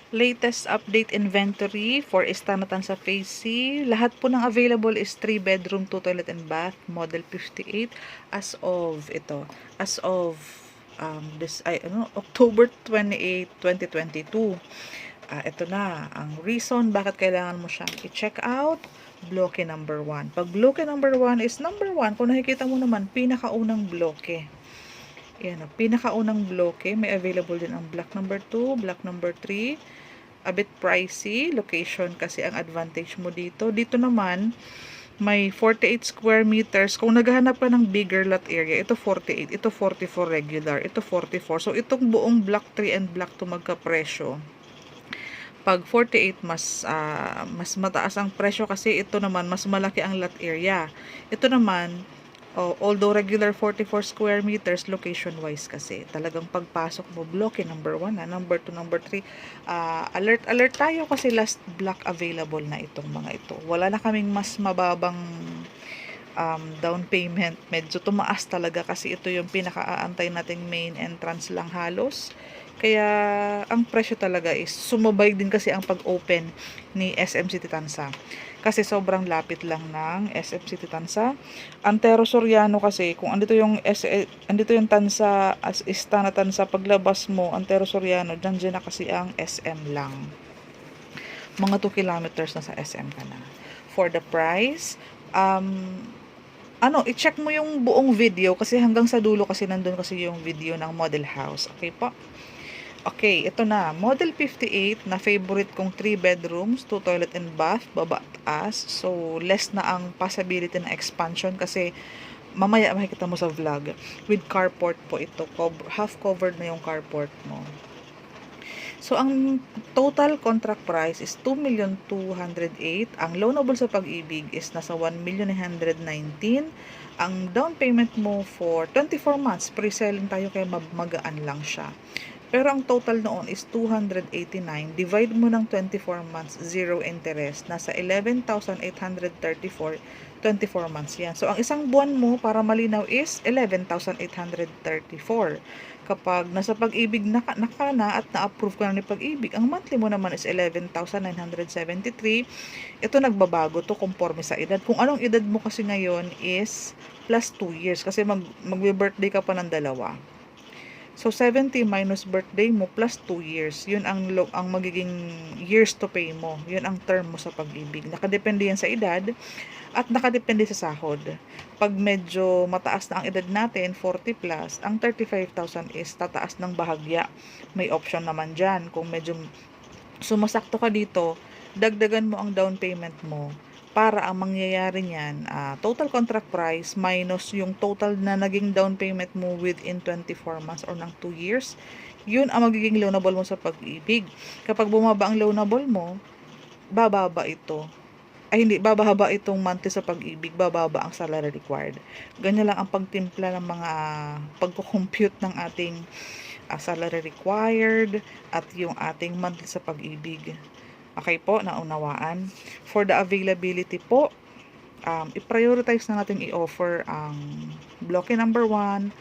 Latest update inventory for Istanatan sa Phase C. Lahat po ng available is 3 bedroom, 2 toilet and bath, model 58 as of October 28, 2022. Ito na ang reason bakit kailangan mo siyang i-check out. Bloke number 1. Pag bloke number 1 is number 1, kung nakikita mo naman, pinakaunang bloke. Yan, pinakaunang bloke. May available din ang block number 2, block number 3. A bit pricey. Location kasi ang advantage mo dito. Dito naman, may 48 square meters. Kung naghahanap ka ng bigger lot area, ito 48, ito 44 regular, ito 44. So, itong buong block 3 and block 2 magkapresyo. Pag 48, mas mataas ang presyo kasi ito naman, mas malaki ang lot area. Ito naman, although regular 44 square meters, location-wise kasi. Talagang pagpasok mo, bloke number 1, number 2, number 3. Alert tayo kasi last block available na itong mga ito. Wala na kaming mas mababang down payment. Medyo tumaas talaga kasi ito yung pinaka-aantay nating main entrance lang halos. Kaya ang presyo talaga is sumabay din kasi ang pag-open ni SM City Tansa. Kasi sobrang lapit lang ng SM City Tansa. Antero Soriano kasi kung andito yung Tansa as Istana Tansa, paglabas mo Antero Soriano, diyan na kasi ang SM lang. Mga 2 kilometers na sa SM ka na. For the price, i-check mo yung buong video kasi hanggang sa dulo kasi nandun kasi yung video ng model house. Okay po? Okay, ito na. Model 58 na favorite kong 3 bedrooms, 2 toilet and bath, baba at taas. So, less na ang possibility na expansion kasi mamaya makikita mo sa vlog. With carport po ito. Half covered na yung carport mo. So, ang total contract price is 2,208,000. Ang loanable sa pag-ibig is nasa 1,119,000. Ang down payment mo for 24 months, pre-selling tayo kaya magaan lang siya. Pero ang total noon is 289. Divide mo ng 24 months, zero interest. Nasa 11,834, 24 months yan. So, ang isang buwan mo, para malinaw, is 11,834. Kapag nasa pag-ibig na at na-approve ka na ni pag-ibig, ang monthly mo naman is 11,973. Ito nagbabago to conforme sa edad. Kung anong edad mo kasi ngayon is plus 2 years kasi magbe-birthday ka pa ng dalawa. So, 70 minus birthday mo plus 2 years. Yun ang magiging years to pay mo. Yun ang term mo sa pag-ibig. Nakadepende yan sa edad at nakadepende sa sahod. Pag medyo mataas na ang edad natin, 40 plus, ang 35,000 is tataas ng bahagya. May option naman dyan. Kung medyo sumasakto ka dito, dagdagan mo ang down payment mo. Para ang mangyayari niyan, total contract price minus yung total na naging down payment mo within 24 months or ng 2 years, yun ang magiging loanable mo sa pag-ibig. Kapag bumaba ang loanable mo, bababa ito. Bababa itong monthly sa pag-ibig, bababa ang salary required. Ganyan lang ang pagtimpla ng mga pagko-compute ng ating salary required at yung ating monthly sa pag-ibig. Okay po, naunawaan. For the availability po, i-prioritize na natin i-offer ang bloke number 1.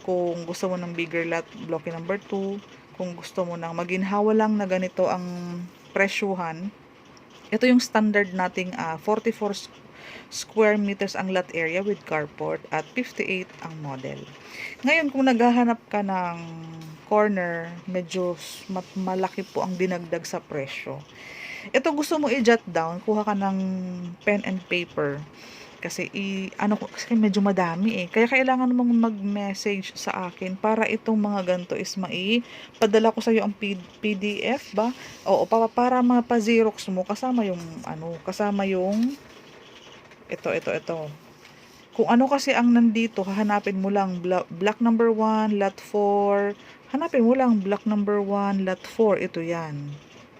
Kung gusto mo ng bigger lot, bloke number 2. Kung gusto mo ng maginhawa lang na ganito ang presyuhan, ito yung standard nating 44 square meters ang lot area with carport at 58 ang model. Ngayon, kung naghahanap ka ng corner, medyo malaki po ang dinagdag sa presyo. Ito gusto mo i-jot down, kuha ka ng pen and paper. Kasi kasi medyo madami eh. Kaya kailangan mong mag-message sa akin para itong mga ganito is padala ko sa iyo ang PDF ba? Oo, para mapa-xerox mo kasama yung ito. Kung ano kasi ang nandito, hahanapin mo lang block number 1, lot 4. Hanapin mo lang block number 1, lot 4. Ito yan.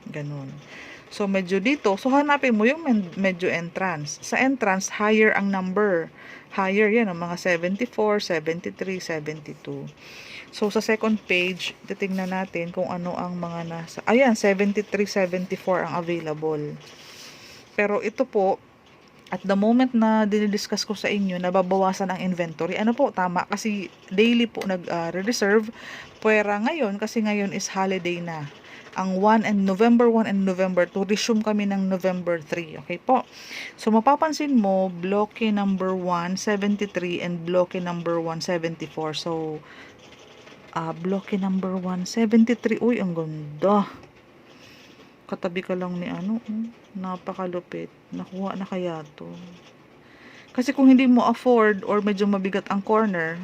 Ganun. So, medyo dito. So, hanapin mo yung medyo entrance. Sa entrance, higher ang number. Higher yan, ang mga 74, 73, 72. So, sa second page, titingnan natin kung ano ang mga nasa. Ayan, 73, 74 ang available. Pero ito po, at the moment na dinidiscuss ko sa inyo, nababawasan ang inventory. Ano po, tama. Kasi daily po nag-reserve. Pwera ngayon, kasi ngayon is holiday na. ang November 1 and November 2, resume kami ng November 3. Okay po. So, mapapansin mo, bloke number 1, 73 and bloke number 1, 74. So, bloke number 1, 73. Uy, ang ganda. Katabi ka lang ni ano. Napakalupit. Nakuha na kaya to. Kasi kung hindi mo afford or medyo mabigat ang corner,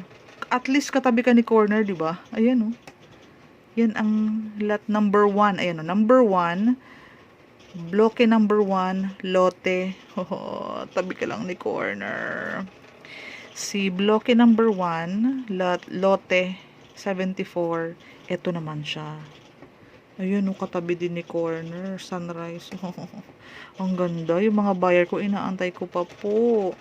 at least katabi ka ni corner, di ba? Ayan, oh. Yan ang lot number 1. Ayan, oh. Number 1, bloke number 1, lote. Oh, tabi ka lang ni corner. Si bloke number 1, lote 74. Ito naman siya. Ayun, oh, katabi din ni corner. Sunrise. Ang ganda. Yung mga buyer ko, inaantay ko pa po.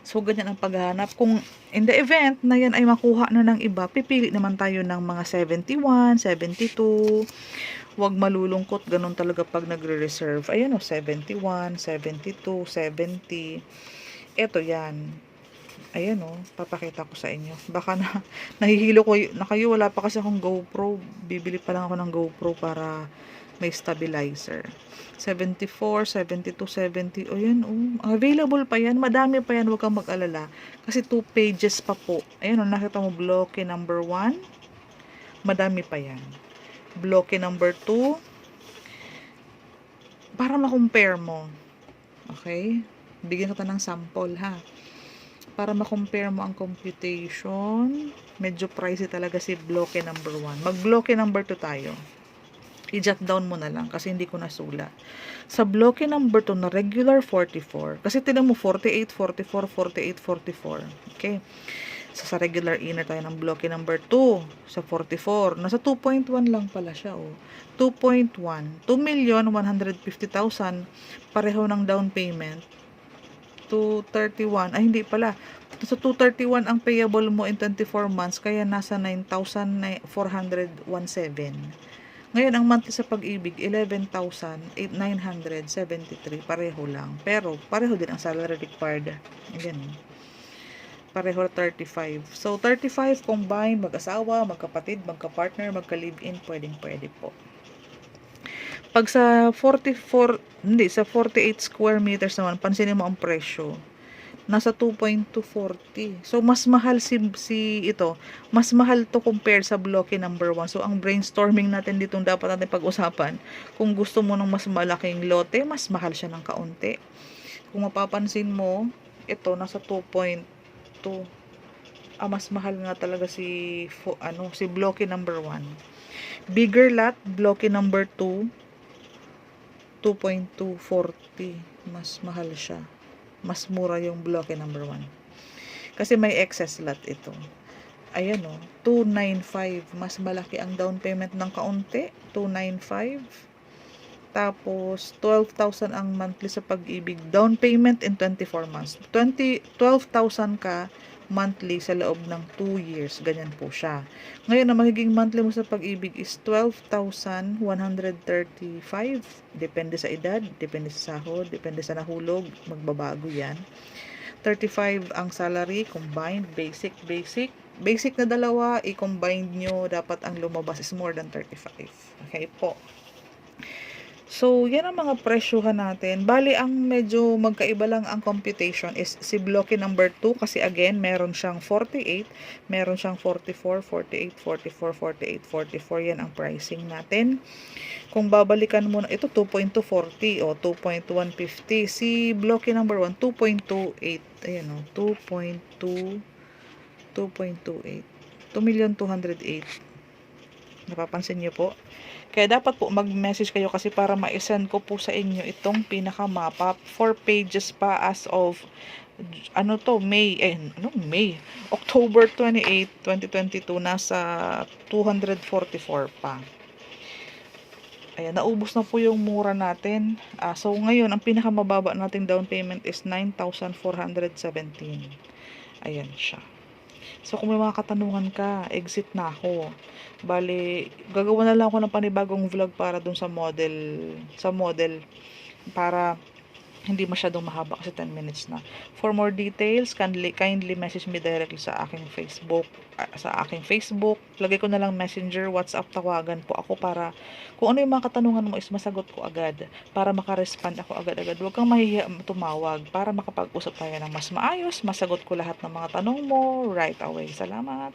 So, ganyan ang paghahanap. Kung in the event na yan ay makuha na ng iba, pipili naman tayo ng mga 71, 72. Huwag malulungkot. Ganun talaga pag nagre-reserve. Ayan o, 71, 72, 70. Ito yan. Ayan o, papakita ko sa inyo. Baka nahihilo ko na kayo. Wala pa kasi akong GoPro. Bibili pa lang ako ng GoPro para may stabilizer. 74, 72, 70. O yan, available pa yan. Madami pa yan. Huwag kang mag-alala. Kasi 2 pages pa po. Ayan, nakita mo, bloke number 1. Madami pa yan. Bloke number 2. Para ma-compare mo. Okay? Bigyan kita ng sample, ha? Para ma-compare mo ang computation. Medyo pricey talaga si bloke number 1. Mag-bloke number 2 tayo. I-jot down mo na lang kasi hindi ko nasulat. Sa bloke number 2 na regular 44. Kasi tinan mo 48, 44, 48, 44. Okay. So, sa regular inner tayo ng bloke number 2. Sa 44. Nasa 2.1 lang pala siya. 2.1. 2,150,000. Pareho ng down payment. 231. Ay, hindi pala. Nasa 231 ang payable mo in 24 months. Kaya nasa 9,417. Ngayon, ang monthly sa pag-ibig, 11,973. Pareho lang. Pero, pareho din ang salary required. Ayan. Pareho 35. So, 35 combined, mag-asawa, magkapatid, magka-partner, magka-live-in, pwedeng-pwede po. Pag sa 44, hindi, sa 48 square meters naman, pansinin mo ang presyo. Nasa 2.240. So, mas mahal ito. Mas mahal to compare sa bloke number 1. So, ang brainstorming natin dito dapat natin pag-usapan. Kung gusto mo ng mas malaking lote, mas mahal siya ng kaunti. Kung mapapansin mo, ito nasa 2.2. Mas mahal nga talaga si bloke number 1. Bigger lot, bloke number 2, 2.240. Mas mahal siya. Mas mura yung bloke number 1. Kasi may excess lot ito. Ayan o, 295. Mas malaki ang down payment ng kaunti. 295. Tapos, 12,000 ang monthly sa pag-ibig. Down payment in 24 months. 12,000 ka monthly sa loob ng 2 years. Ganyan po siya. Ngayon, ang magiging monthly mo sa pag-ibig is 12,135. Depende sa edad, depende sa sahod, depende sa nahulog. Magbabago yan. 35 ang salary, combined, basic. Basic na dalawa, i-combine nyo, dapat ang lumabas is more than 35. Okay po. So, yan ang mga presyuhan natin. Bali, ang medyo magkaiba lang ang computation is si bloke number 2 kasi again, meron siyang 48, meron siyang 44, 48, 44, 48, 44. Yan ang pricing natin. Kung babalikan mo na ito, 2.240 o 2.150. Si bloke number 1, 2.28. Ayan o, 2.28. 2,208,000. Napapansin niyo po? Kaya dapat po mag-message kayo kasi para ma-send ko po sa inyo itong pinaka-mapa. 4 pages pa as of May. October 28, 2022. Nasa 244 pa. Ayan, naubos na po yung mura natin. So, ngayon, ang pinakamababa nating down payment is 9,417. Ayan siya. So, kung may mga katanungan ka, exit na ako. Bali, gagawa na lang ako ng panibagong vlog para dun sa model. Para Hindi masyadong mahaba kasi 10 minutes na. For more details, kindly message me directly sa aking Facebook. Lagay ko na lang Messenger, WhatsApp, tawagan po ako para kung ano yung mga katanungan mo is masagot ko agad. Para makarespond ako agad-agad. Huwag kang mahihiya tumawag para makapag-usap tayo ng mas maayos. Masagot ko lahat ng mga tanong mo right away. Salamat!